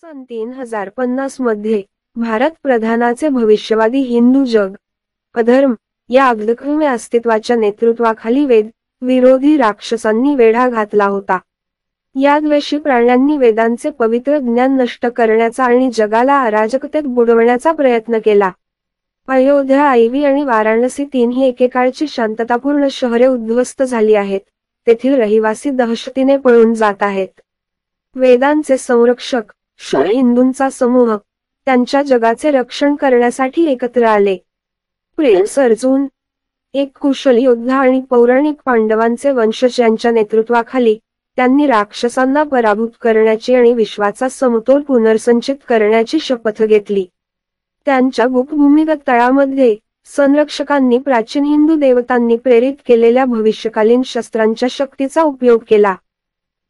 सन 3050 मध्ये भारत प्रधानाचे भविष्यवादी हिंदू जग अधर्म या अग्निकर्म्य अस्तित्वाच्या नेतृत्वाखाली वेद विरोधी राक्षसांनी वेढा घातला होता। या द्वेषी प्राण्यांनी वेदांचे पवित्र ज्ञान नष्ट करण्याचा आणि जगाला अराजकतेत बुडवण्याचा प्रयत्न केला। अयोध्या, आईवी आणि वाराणसी तीनही एकेकाळची शांततापूर्ण शहरे उद्ध्वस्त झाली आहेत। तेथील रहिवासी दहशतीने पळून जात आहेत। वेदांचे संरक्षक हिंदूंचा समूह त्यांच्या जगाचे रक्षण करण्यासाठी एकत्र आले। प्रिन्स अर्जुन, एक कुशल योद्धा आणि पौराणिक पांडवांचे वंशज यांच्या नेतृत्वाखाली त्यांनी राक्षसांना पराभूत करण्याची आणि विश्वाचा समतोल पुनर्संचित करण्याची शपथ घेतली। त्यांच्या गुप्तभूमीगत तळामध्ये संरक्षकांनी प्राचीन हिंदू देवतांनी प्रेरित केलेल्या भविष्यकालीन शस्त्रांच्या शक्तीचा उपयोग केला।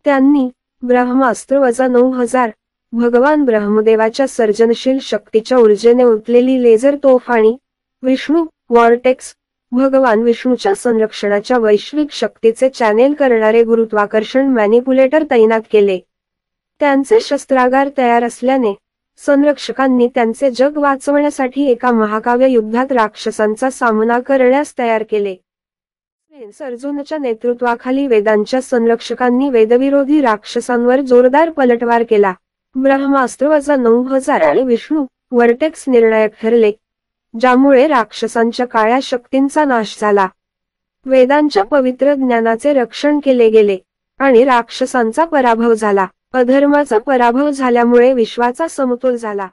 त्यांनी ब्रह्मास्त्र वजा 9000, भगवान ब्रह्मदेवाच्या सर्जनशील शक्तीच्या ऊर्जेने उठलेली लेझर तोफ आणि विष्णू वॉर्टेक्स, भगवान विष्णूच्या संरक्षणाच्या वैश्विक शक्तीचे चॅनेल करणारे गुरुत्वाकर्षण मॅनिपुलेटर तैनात केले। त्यांचे शस्त्रागार तयार असल्याने संरक्षकांनी त्यांचे जग वाचवण्यासाठी एका महाकाव्य युद्धात राक्षसांचा सामना करण्यास तयार केले। प्रिन्स अर्जुनच्या नेतृत्वाखाली वेदांच्या संरक्षकांनी वेदविरोधी राक्षसांवर जोरदार पलटवार केला। ब्रह्मास्त्र वजा 9000 आणि विष्णू वर्टेक्स निर्णायक ठरले, ज्यामुळे राक्षसांच्या काळ्या शक्तींचा नाश झाला। वेदांच्या पवित्र ज्ञानाचे रक्षण केले गेले आणि राक्षसांचा पराभव झाला। अधर्माचा पराभव झाल्यामुळे विश्वाचा समतोल झाला।